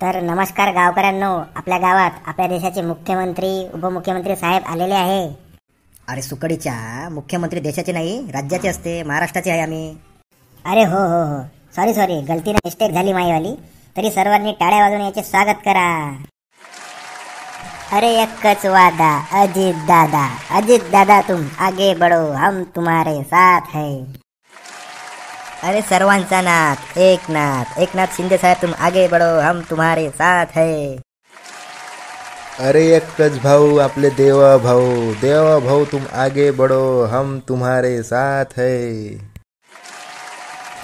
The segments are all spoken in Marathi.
तर नमस्कार गावकऱ्यांनो, आपल्या गावात आपल्या देशाचे मुख्यमंत्री उपमुख्यमंत्री साहेब आलेले आहे. अरे सुकडीच्या, मुख्यमंत्री देशाचे नाही राज्याचे असते, महाराष्ट्राचे आहे आम्ही. अरे हो हो हो, सॉरी गलतीने मिस्टेक झाली माईवाली. तरी सर्वांनी टाळ्या वाजवून याचे स्वागत करा. अरे एकच वादा अजित दादा तुम आगे बढ़ो, हम तुम्हारे साथ है. अरे सर्वांचा नाथ एकनाथ शिंदे साहेब, तुम आगे बढ़ो, हम तुम्हारे साथ है. अरे एकच भाऊ आपले देवा भाऊ तुम आगे बढ़ो, हम तुम्हारे साथ है.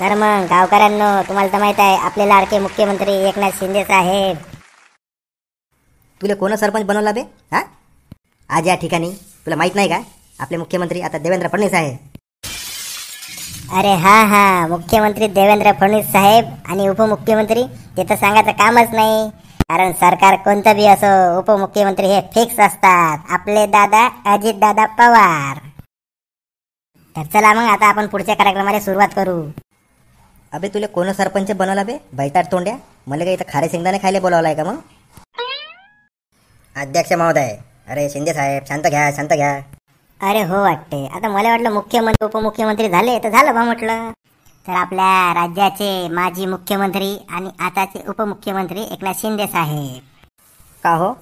तर मग गावकऱ्यांनो, तुम्हाला तर माहित आहे आपले लाडके मुख्यमंत्री एकनाथ शिंदे साहेब. तुला कोण सरपंच बनवला बे? हा, आज या ठिकाणी तुला माहित नाही का आपले मुख्यमंत्री आता देवेंद्र फडणवीस आहे. अरे हा, मुख्यमंत्री देवेंद्र फडणवीस साहेब आणि उपमुख्यमंत्री ते तर सांगायचं कामच नाही. कारण सरकार कोणतं बी असो, उपमुख्यमंत्री हे फिक्स असतात, आपले दादा अजित दादा पवार. तर चला मग आता आपण पुढच्या कार्यक्रमाला सुरुवात करू. अबे तुला कोण सरपंच बनवला बे? बैताड तोंड्या, मला काही इथं खारे शेंगदाणे खायला बोलावलाय का मग? अध्यक्ष महोदय, अरे शिंदे साहेब शांत घ्या. अरे हो वाटते, आता मला वाटलं मुख्यमंत्री उपमुख्यमंत्री झाले तर झालं बा म्हटलं. तर आपल्या राज्याचे माजी मुख्यमंत्री आणि आताचे उपमुख्यमंत्री एकनाथ शिंदे साहेब. का हो,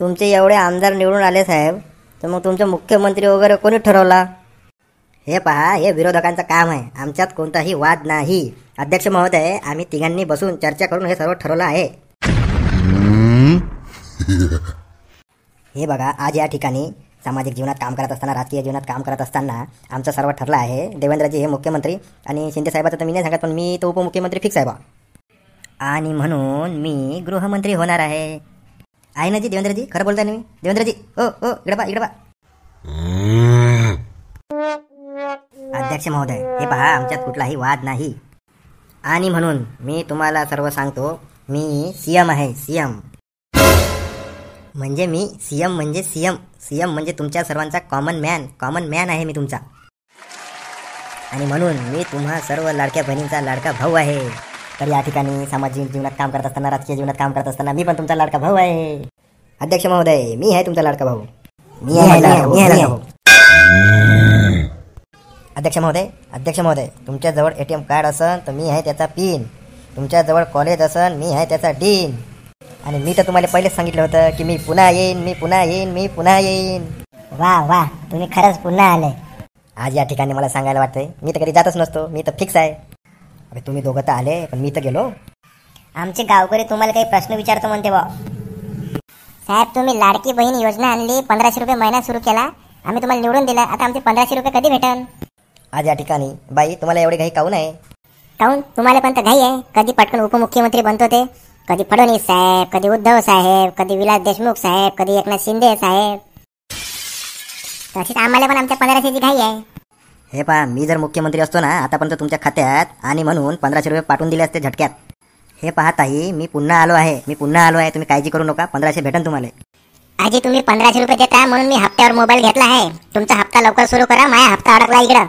तुमचे एवढे आमदार निवडून आले साहेब, तर मग तुमचे मुख्यमंत्री वगैरे कोणी ठरवला? हे पहा, हे विरोधकांचं काम आहे, आमच्यात कोणताही वाद नाही. अध्यक्ष महोदय, आम्ही तिघांनी बसून चर्चा करून हे सर्व ठरवलं आहे. हे बघा, आज या ठिकाणी सामाजिक जीवनात काम करत असताना, राजकीय जीवनात काम करत असताना आमचं सर्व ठरलं आहे. देवेंद्रजी हे मुख्यमंत्री आणि शिंदे साहेबाचं तर मी नाही सांगत, पण मी तो उपमुख्यमंत्री फिक्स आहे बा. आणि म्हणून मी गृहमंत्री होणार आहे ना जी? देवेंद्रजी खरं बोलताय ना मी? देवेंद्रजी ओ इकडे बा. अध्यक्ष महोदय, हे पहा, आमच्यात कुठलाही वाद नाही. आणि म्हणून मी तुम्हाला सर्व सांगतो, मी सीएम आहे. सीएम म्हणजे मी सीएम म्हणजे तुमच्या सर्वांचा कॉमन मॅन आहे मी तुमचा. आणि म्हणून मी तुम्हा सर्व लाडक्या बहिणींचा लाडका भाऊ आहे. तर या ठिकाणी सामाजिक जीवनात काम करत असताना, राजकीय जीवनात काम करत असताना मी पण तुमचा लाडका भाऊ आहे. अध्यक्ष महोदय, मी आहे तुमचा लाडका भाऊ. मी आहे भाऊ. अध्यक्ष महोदय, तुमच्याजवळ ATM कार्ड असन तर मी आहे त्याचा पिन. तुमच्याजवळ कॉलेज असन, मी आहे त्याचा डीन. आणि मी तर तुम्हाला पहिलेच सांगितलं होतं की मी पुन्हा येईन. वा, तुम्ही खरंच पुन्हा आले. आज या ठिकाणी मला सांगायला वाटतंय, मी तर कधी जातच नसतो, मी तर फिक्स आहे. अरे तुम्ही दोघं तर आले, पण मी तर गेलो. आमचे गावकरी तुम्हाला काही प्रश्न विचारतो म्हणते बा. साहेब, तुम्ही लाडकी बहीण योजना आणली, 1500 रुपये महिना सुरू केला, आम्ही तुम्हाला निवडून दिला, आता आमचे 1500 रुपये कधी भेटन? आज या ठिकाणी बाई, तुम्हाला एवढी घाई काहून आहे? तुम्हाला पण तर घाई आहे. कधी पटकन उपमुख्यमंत्री बनतो ते, कधी फडणवीस साहेब, कधी उद्धव साहेब, कधी विलास देशमुख साहेब, कधी एकनाथ शिंदे साहेब. तशीच आम्हाला पण आमच्या 1500ची घाई आहे. हे पहा, मी जर मुख्यमंत्री असतो ना, आतापर्यंत तुमच्या खात्यात आणि म्हणून 1500 रुपये पाठवून दिले असते झटक्यात. हे पहा ताई, मी पुन्हा आलो आहे. तुम्ही काळजी करू नका, 1500 भेटन तुम्हाला. आजी, तुम्ही 1500 रुपये देता म्हणून मी हप्त्यावर मोबाईल घेतला आहे. तुमचा हप्ता लवकर सुरू करा, माझा हप्ता अडकला इकडं.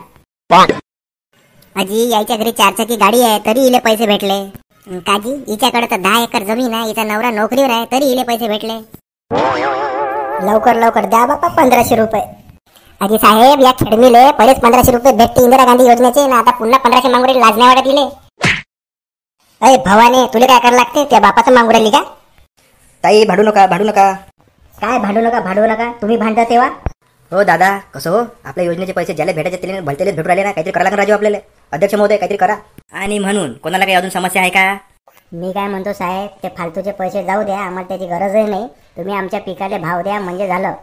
आजी, यायच्या घरी 4 चाकी गाडी आहे, तरी इले पैसे भेटले. काजी, हिच्याकडे तर 10 एकर जमीन आहे, हिचा नवरा नोकरीवर आहे, तरी इले पैसे भेटले. लवकर द्या बापा 1500 रुपये. अजी साहेब, या खेडमीले पहिलेच 1500 रुपये भेटते इंदिरा गांधी योजनेचे ना, आता पुन्हा 1500 मागून लाज नाही वाटत इले? अय भवाने, तुला काय करायला लागते? त्या बापाचं मागून राहिली का? ताई, भांडू नका. काय भांडू नका? तुम्ही भांडता तेव्हा? हो दादा, कसं हो, आपल्या योजनेचे पैसे ज्याला भेटायचे त्याला भलतेलेच भेटू राहिले ना, काहीतरी करा लागेल राजू आपल्याला. अध्यक्ष महोदय, काहीतरी करा. आणि म्हणून कोणाला काही अजून समस्या आहे का? मी काय म्हणतो साहेब, ते फालतूचे पैसे जाऊ द्या, आम्हाला त्याची गरजही नाही. तुम्ही आमच्या पिकाला भाव द्या म्हणजे झालं.